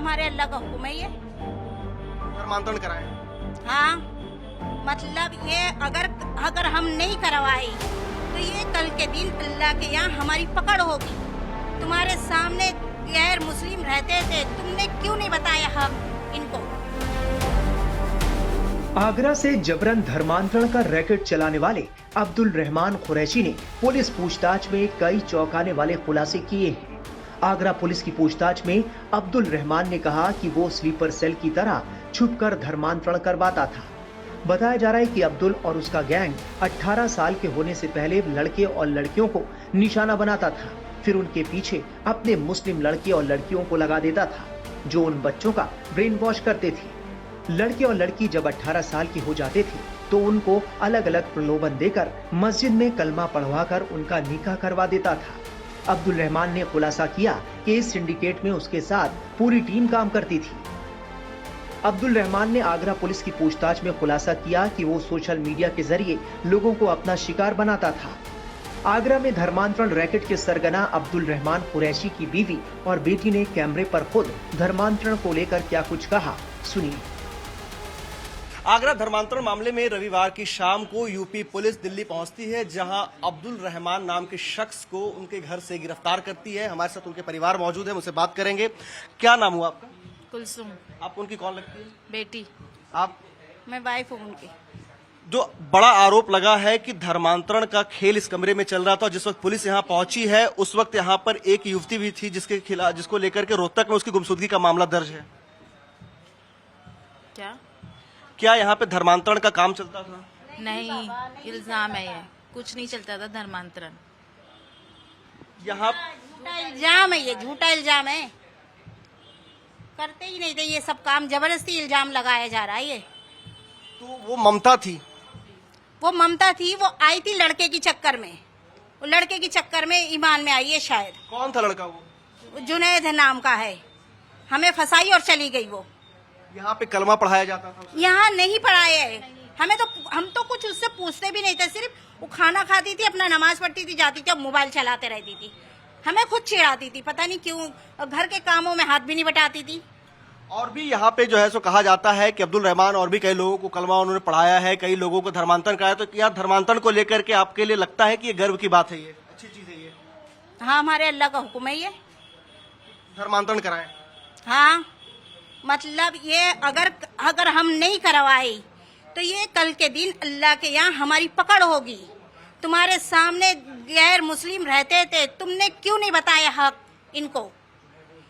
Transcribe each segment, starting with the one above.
हमारे अल्लाह का हुक्म है ये। धर्मांतरण कराएं। हाँ, मतलब ये अगर हम नहीं करवाए तो ये कल के दिन अल्लाह के यहाँ हमारी पकड़ होगी। तुम्हारे सामने गैर मुस्लिम रहते थे, तुमने क्यों नहीं बताया हम इनको? आगरा से जबरन धर्मांतरण का रैकेट चलाने वाले अब्दुल रहमान कुरैशी ने पुलिस पूछताछ में कई चौंकाने वाले खुलासे किए हैं। आगरा पुलिस की पूछताछ में अब्दुल रहमान ने कहा कि वो स्लीपर सेल की तरह छुपकर धर्मांतरण करवाता था। बताया जा रहा है कि अब्दुल और उसका गैंग 18 साल के होने से पहले लड़के और लड़कियों को निशाना बनाता था, फिर उनके पीछे अपने मुस्लिम लड़के और लड़कियों को लगा देता था, जो उन बच्चों का ब्रेन वॉश करते थे। लड़के और लड़की जब 18 साल के हो जाते थे तो उनको अलग अलग प्रलोभन देकर मस्जिद में कलमा पढ़वाकर उनका निकाह करवा देता था। अब्दुल रहमान ने खुलासा किया कि इस सिंडिकेट में उसके साथ पूरी टीम काम करती थी। अब्दुल रहमान ने आगरा पुलिस की पूछताछ में खुलासा किया कि वो सोशल मीडिया के जरिए लोगों को अपना शिकार बनाता था। आगरा में धर्मांतरण रैकेट के सरगना अब्दुल रहमान कुरैशी की बीवी और बेटी ने कैमरे पर खुद धर्मांतरण को लेकर क्या कुछ कहा, सुनिए। आगरा धर्मांतरण मामले में रविवार की शाम को यूपी पुलिस दिल्ली पहुंचती है, जहां अब्दुल रहमान नाम के शख्स को उनके घर से गिरफ्तार करती है। हमारे साथ उनके परिवार मौजूद है, मुझसे बात करेंगे। क्या नाम हुआ आपका? कुलसुम। आप उनकी कौन लगती है? बेटी। आप? मैं वाइफ हूँ उनकी। जो बड़ा आरोप लगा है कि धर्मांतरण का खेल इस कमरे में चल रहा था, जिस वक्त पुलिस यहां पहुंची है उस वक्त यहां पर एक युवती भी थी जिसको लेकर के रोहतक में उसकी गुमशुदगी का मामला दर्ज है। क्या यहाँ पे धर्मांतरण का काम चलता था? नहीं, इल्जाम है ये, कुछ नहीं चलता था धर्मांतरण। यहाँ झूठा इल्जाम है, ये झूठा इल्जाम है। करते ही नहीं थे ये सब काम, जबरदस्ती इल्जाम लगाया जा रहा है ये। तो वो ममता थी? वो ममता थी, वो आई थी लड़के की चक्कर में, वो लड़के की चक्कर में ईमान में आई है शायद। कौन था लड़का वो? जुनैद नाम का है। हमें फंसाई और चली गई वो। यहाँ पे कलमा पढ़ाया जाता था? यहाँ नहीं पढ़ाया है हमें तो, हम तो कुछ उससे पूछते भी नहीं थे, सिर्फ वो खाना खाती थी, अपना नमाज पढ़ती थी, जाती थी और मोबाइल चलाते रहती थी। हमें खुद चिढ़ाती थी, पता नहीं क्यों, घर के कामों में हाथ भी नहीं बटाती थी। और भी यहाँ पे जो है सो कहा जाता है कि अब्दुल रहमान और भी कई लोगों को कलमा उन्होंने पढ़ाया है, कई लोगों को धर्मांतरण कराया। तो क्या धर्मांतरण को लेकर के आपके लिए लगता है कि ये गर्व की बात है, ये अच्छी चीज है ये? हाँ, हमारे अल्लाह का हुक्म है ये। धर्मांतरण कराएं। हाँ, मतलब ये अगर हम नहीं करवाए तो ये कल के दिन अल्लाह के यहाँ हमारी पकड़ होगी। तुम्हारे सामने गैर मुस्लिम रहते थे, तुमने क्यों नहीं बताया हक इनको?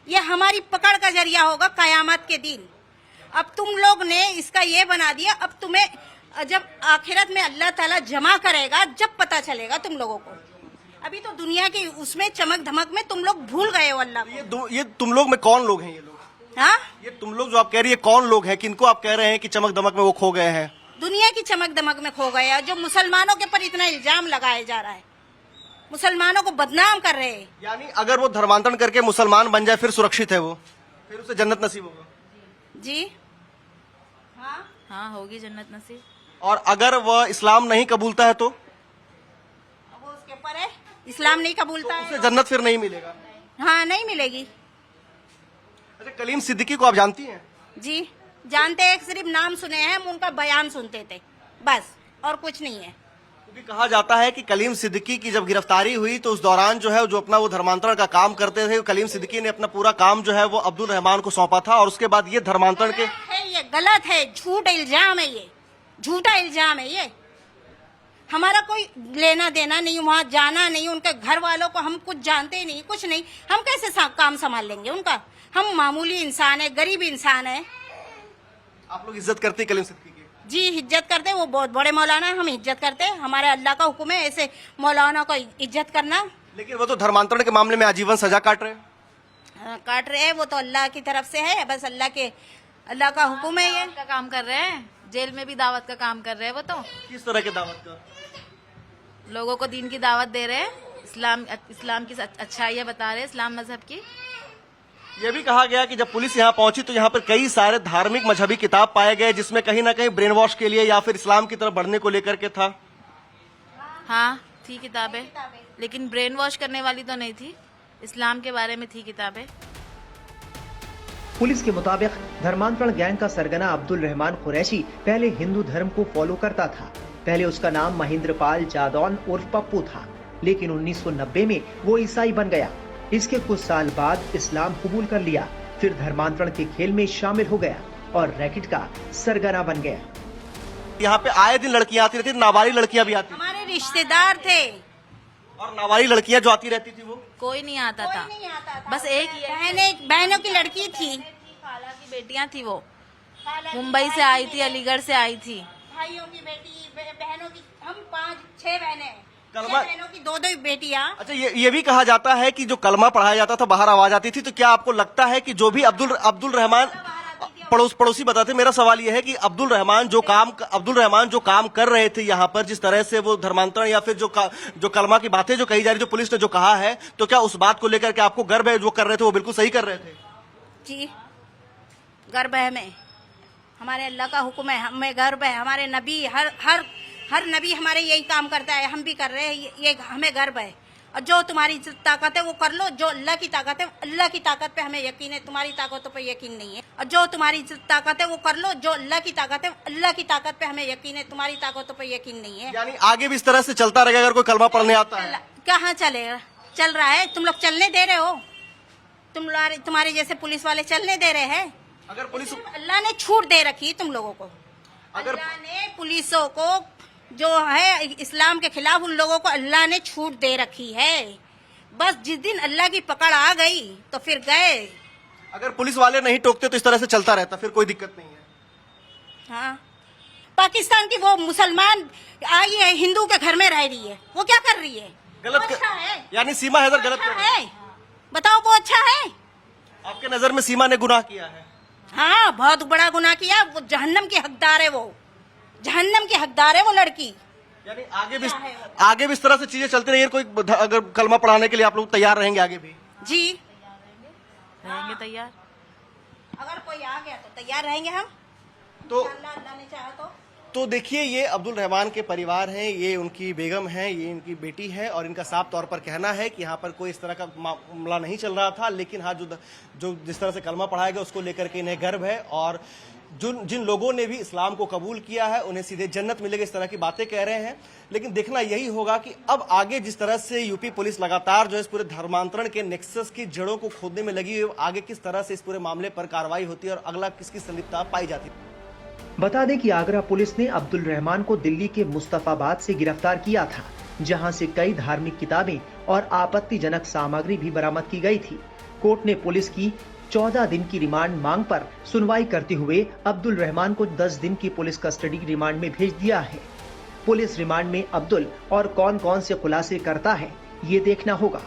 ये हमारी पकड़ का जरिया होगा कयामत के दिन। अब तुम लोग ने इसका ये बना दिया, अब तुम्हें जब आखिरत में अल्लाह ताला जमा करेगा जब पता चलेगा तुम लोगों को। अभी तो दुनिया की उसमें चमक धमक में तुम लोग भूल गए हो अल्लाह को। ये तुम लोग में कौन लोग हैं ये लोग? हाँ, ये तुम लोग जो आप कह रही है कौन लोग हैं, किनको आप कह रहे हैं कि चमक दमक में वो खो गए हैं? दुनिया की चमक दमक में खो गए हैं, जो मुसलमानों के पर इतना इल्जाम लगाया जा रहा है, मुसलमानों को बदनाम कर रहे हैं। यानी अगर वो धर्मांतरण करके मुसलमान बन जाए फिर सुरक्षित है वो, फिर उसे जन्नत नसीब होगा? जी हाँ, होगी जन्नत नसीब। और अगर वह इस्लाम नहीं कबूलता है तो? वो उसके ऊपर है, इस्लाम नहीं कबूलता उसे है, जन्नत फिर नहीं मिलेगा? हाँ नहीं मिलेगी। अच्छा, कलीम सिद्दीकी को आप जानती हैं? जी जानते हैं, सिर्फ नाम सुने हैं, हम उनका बयान सुनते थे बस, और कुछ नहीं है। क्योंकि कहा जाता है कि कलीम सिद्दीकी की जब गिरफ्तारी हुई तो उस दौरान जो है जो अपना वो धर्मांतरण का काम करते थे, कलीम सिद्दीकी ने अपना पूरा काम जो है वो अब्दुल रहमान को सौंपा था, और उसके बाद ये धर्मांतरण के ये गलत है, झूठ इल्जाम है, ये झूठा इल्जाम है ये। हमारा कोई लेना देना नहीं, वहाँ जाना नहीं, उनके घर वालों को हम कुछ जानते नहीं, कुछ नहीं, हम कैसे काम संभाल लेंगे उनका? हम मामूली इंसान है, गरीब इंसान है। आप लोग इज्जत करते हैं कलीम सिद्दीकी की? जी इज्जत करते हैं, वो बहुत बड़े मौलाना है, हम इज्जत करते हैं, हमारे अल्लाह का हुक्म है ऐसे मौलाना को इज्जत करना। लेकिन वो तो धर्मांतरण के मामले में आजीवन सजा काट रहे हैं। काट रहे हैं, वो तो अल्लाह की तरफ से है, बस अल्लाह का हुक्म है ये। का काम कर रहे हैं, जेल में भी दावत का काम कर रहे हैं वो तो। किस तरह के दावत का? लोगों को दीन की दावत दे रहे हैं, इस्लाम की अच्छाइयाँ बता रहे हैं, इस्लाम मजहब की। यह भी कहा गया कि जब पुलिस यहाँ पहुंची तो यहाँ पर कई सारे धार्मिक मजहबी किताब पाए गए, जिसमें कहीं ना कहीं ब्रेन वॉश के लिए या फिर इस्लाम की तरफ बढ़ने को लेकर के था। हाँ थी किताबें, लेकिन ब्रेन वॉश करने वाली तो नहीं थी, इस्लाम के बारे में थी किताबें। पुलिस के मुताबिक धर्मांतरण गैंग का सरगना अब्दुल रहमान कुरैशी पहले हिंदू धर्म को फॉलो करता था। पहले उसका नाम महेंद्रपाल जादौन उर्फ पप्पू था, लेकिन 1990 में वो ईसाई बन गया। इसके कुछ साल बाद इस्लाम कबूल कर लिया, फिर धर्मांतरण के खेल में शामिल हो गया और रैकेट का सरगना बन गया। यहाँ पे आए दिन लड़कियां आती रहती, नाबालिग लड़कियां भी आती, हमारे रिश्तेदार थे और नाबालिग लड़कियां जो आती रहती थी वो कोई नहीं आता था, कोई नहीं आता था। बस एक ही बहनों की लड़की थी, खाला की बेटियां थी, वो मुंबई से आई थी, अलीगढ़ से आई थी। भाइयों की बेटी, बहनों की, हम 5-6 बहनें हैं, कलमा- 6 बहनों की 2-2 बेटियां। अच्छा, ये भी कहा जाता है कि जो कलमा पढ़ाया जाता था बाहर आवाज आती थी, तो क्या आपको लगता है कि जो भी अब्दुल रहमान पड़ोसी बताते, मेरा सवाल यह है कि अब्दुल रहमान जो काम कर रहे थे यहाँ पर, जिस तरह से वो धर्मांतरण या फिर जो कलमा की बातें जो कही जा रही, जो पुलिस ने जो कहा है, तो क्या उस बात को लेकर के आपको गर्व है जो कर रहे थे वो बिल्कुल सही कर रहे थे? जी गर्व है हमें, हमारे अल्लाह का हुक्म है, हमें गर्व है। हमारे नबी हर नबी हमारे यही काम करता है, हम भी कर रहे हैं, ये हमें गर्व है। और जो तुम्हारी ताकत है वो कर लो, जो अल्लाह की ताकत है, अल्लाह की ताकत पे हमें यकीन है, तुम्हारी ताकतों पे यकीन नहीं है। और जो तुम्हारी ताकत है वो कर लो, जो अल्लाह की ताकत है, अल्लाह की ताकत पे हमें यकीन है, तुम्हारी ताकतों पे यकीन नहीं है। यानी आगे भी इस तरह से चलता रहेगा अगर कोई कलमा पढ़ने आता है? कहाँ चलेगा, चल रहा है, तुम लोग चलने दे रहे हो, तुम्हारे जैसे पुलिस वाले चलने दे रहे हैं। अगर पुलिस, अल्लाह ने छूट दे रखी तुम लोगों को, अल्लाह ने पुलिसों को जो है इस्लाम के खिलाफ, उन लोगों को अल्लाह ने छूट दे रखी है। बस जिस दिन अल्लाह की पकड़ आ गई तो फिर गए। अगर पुलिस वाले नहीं टोकते तो इस तरह से चलता रहता, फिर कोई दिक्कत नहीं है। हाँ, पाकिस्तान की वो मुसलमान आई है, हिंदू के घर में रह रही है, वो क्या कर रही है? गलत वो अच्छा है, यानी सीमा हैदर गलत कर रही है। है, बताओ वो अच्छा है? आपके नजर में सीमा ने गुनाह किया है? हाँ, बहुत बड़ा गुनाह किया, वो जहन्नम की हकदार है, वो जहन्नम की हकदार है वो लड़की। यानी आगे भी इस तरह से चीजें चलती रही, कोई अगर कलमा पढ़ाने के लिए आप लोग तैयार रहेंगे आगे भी? जी रहेंगे तैयार, अगर कोई आ गया तो तैयार रहेंगे हम, तो अल्लाह ने चाहा तो देखिए, ये अब्दुल रहमान के परिवार हैं, ये उनकी बेगम है, ये इनकी बेटी है, और इनका साफ तौर पर कहना है कि यहाँ पर कोई इस तरह का मामला नहीं चल रहा था, लेकिन हाँ जो जिस तरह से कलमा पढ़ाया गया उसको लेकर के इन्हें गर्व है, और जिन लोगों ने भी इस्लाम को कबूल किया है उन्हें सीधे जन्नत मिलेगी, इस तरह की बातें कह रहे हैं। लेकिन देखना यही होगा कि अब आगे जिस तरह से यूपी पुलिस लगातार जो है इस पूरे धर्मांतरण के नेक्सस की जड़ों को खोदने में लगी है, आगे किस तरह से इस पूरे मामले पर कार्रवाई होती है और अगला किसकी संलिप्तता पाई जाती है। बता दें कि आगरा पुलिस ने अब्दुल रहमान को दिल्ली के मुस्तफाबाद से गिरफ्तार किया था, जहां से कई धार्मिक किताबें और आपत्तिजनक सामग्री भी बरामद की गई थी। कोर्ट ने पुलिस की 14 दिन की रिमांड मांग पर सुनवाई करते हुए अब्दुल रहमान को 10 दिन की पुलिस कस्टडी रिमांड में भेज दिया है। पुलिस रिमांड में अब्दुल और कौन कौन से खुलासे करता है, ये देखना होगा।